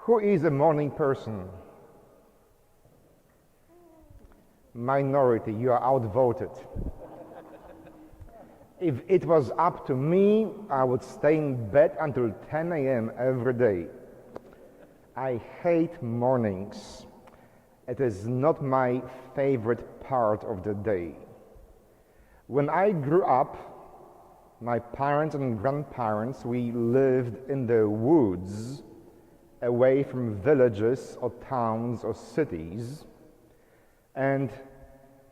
Who is a morning person? Minority, you are outvoted. If it was up to me, I would stay in bed until 10 a.m. every day. I hate mornings. It is not my favorite part of the day. When I grew up, my parents and grandparents, we lived in the woods, away from villages or towns or cities, and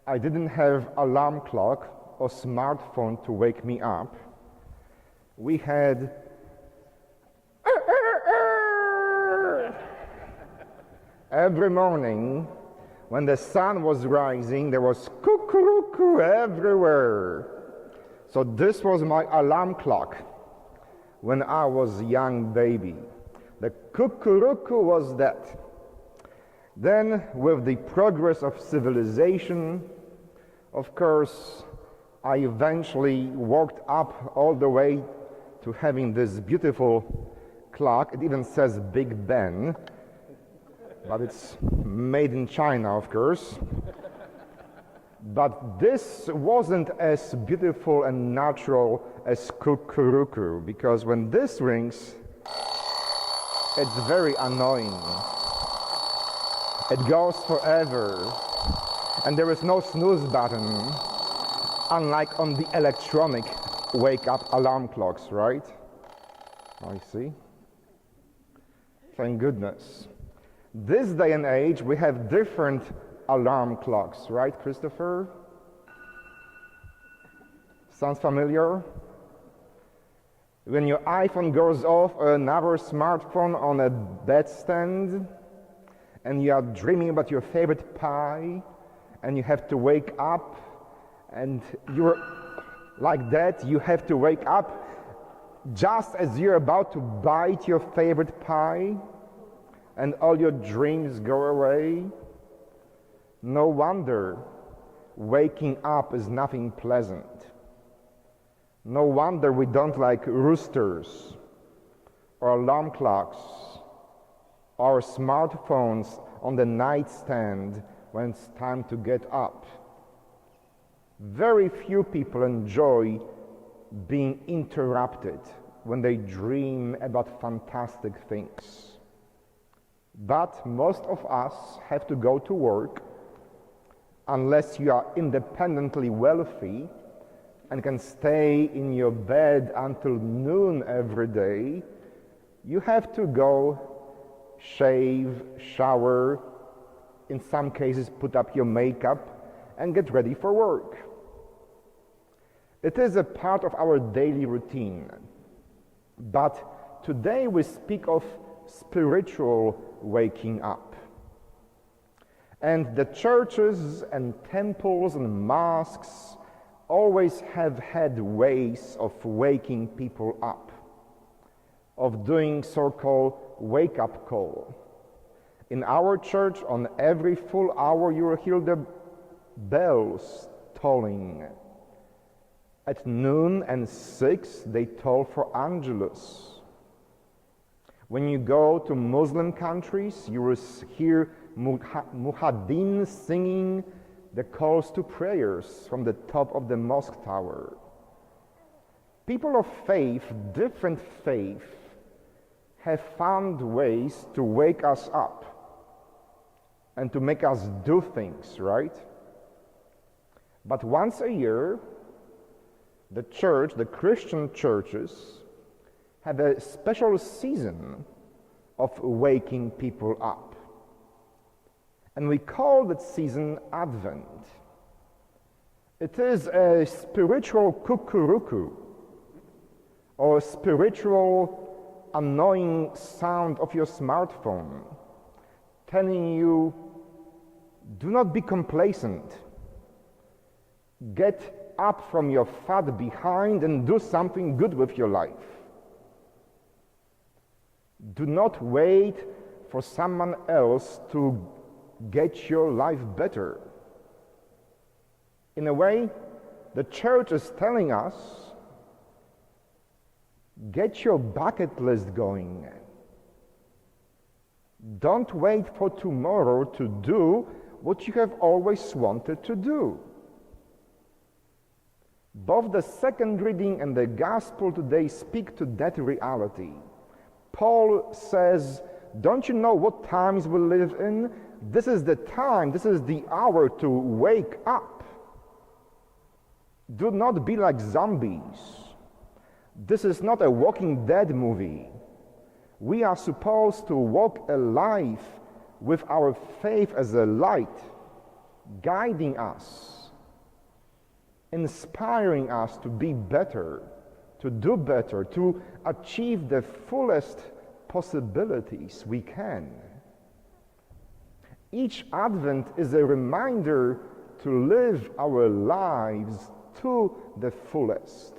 I didn't have alarm clock or smartphone to wake me up. We had every morning when the sun was rising, there was cuckoo everywhere. So this was my alarm clock when I was a young baby. The cuckoo was that. Then, with the progress of civilization, of course, I eventually walked up all the way to having this beautiful clock. It even says Big Ben, but it's made in China, of course. But this wasn't as beautiful and natural as cuckoo, because when this rings, it's very annoying. It goes forever, and there is no snooze button, unlike on the electronic wake-up alarm clocks, right? I see. Thank goodness. This day and age, we have different alarm clocks, right, Christopher? Sounds familiar? When your iPhone goes off, or another smartphone on a bedstand, and you are dreaming about your favorite pie, and you have to wake up, and you're like that, you have to wake up just as you're about to bite your favorite pie, and all your dreams go away. No wonder waking up is nothing pleasant. No wonder we don't like roosters or alarm clocks or smartphones on the nightstand when it's time to get up. Very few people enjoy being interrupted when they dream about fantastic things. But most of us have to go to work. Unless you are independently wealthy and can stay in your bed until noon every day, you have to go shave, shower, in some cases put up your makeup and get ready for work. It is a part of our daily routine. But today we speak of spiritual waking up. And the churches and temples and mosques always have had ways of waking people up, of doing so-called wake-up call. In our church, on every full hour, you will hear the bells tolling. At noon and 6, they toll for Angelus. When you go to Muslim countries, you will hear muhaddin singing the calls to prayers from the top of the mosque tower. People of faith, different faith, have found ways to wake us up and to make us do things, right? But once a year, the church, the Christian churches, have a special season of waking people up. And we call that season Advent. It is a spiritual cuckoo, or spiritual annoying sound of your smartphone telling you, do not be complacent. Get up from your fat behind and do something good with your life. Do not wait for someone else to get your life better. In a way, the church is telling us, get your bucket list going. Don't wait for tomorrow to do what you have always wanted to do. Both the second reading and the gospel today speak to that reality. Paul says, don't you know what times we live in? This is the time, this is the hour to wake up. Do not be like zombies. This is not a Walking Dead movie. We are supposed to walk a life with our faith as a light, guiding us, inspiring us to be better, to do better, to achieve the fullest possibilities we can. Each Advent is a reminder to live our lives to the fullest.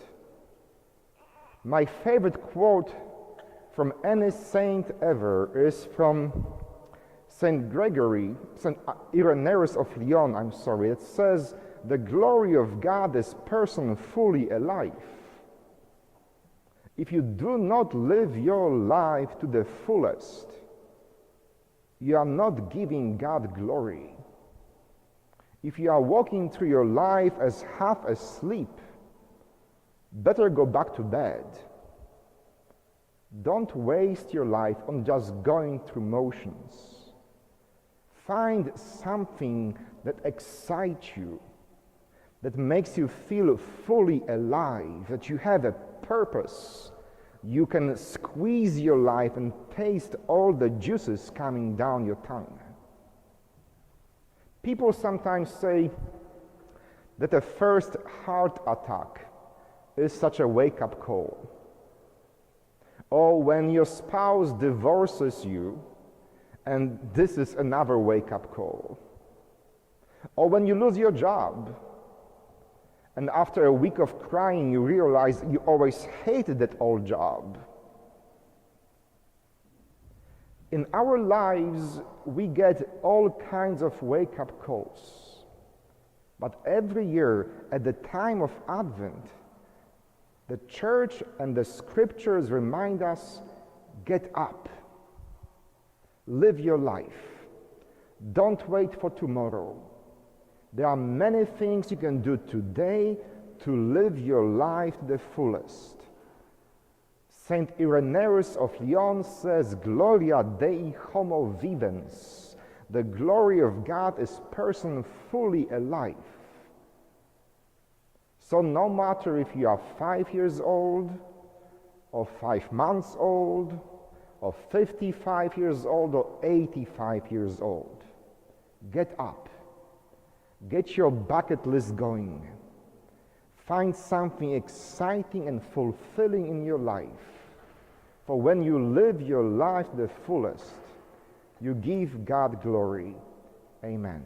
My favorite quote from any saint ever is from Saint Irenaeus of Lyon, it says, the glory of God is person fully alive. If you do not live your life to the fullest, you are not giving God glory. If you are walking through your life as half asleep, better go back to bed. Don't waste your life on just going through motions. Find something that excites you, that makes you feel fully alive, that you have a purpose. You can squeeze your life and taste all the juices coming down your tongue. People sometimes say that a first heart attack is such a wake-up call. Or when your spouse divorces you, and this is another wake-up call. Or when you lose your job, and after a week of crying, you realize you always hated that old job. In our lives, we get all kinds of wake-up calls. But every year, at the time of Advent, the church and the scriptures remind us, get up. Live your life. Don't wait for tomorrow. There are many things you can do today to live your life to the fullest. Saint Irenaeus of Lyon says, Gloria Dei homo vivens. The glory of God is person fully alive. So no matter if you are 5 years old, or 5 months old, or 55 years old, or 85 years old, get up. Get your bucket list going. Find something exciting and fulfilling in your life. For when you live your life the fullest, you give God glory. Amen.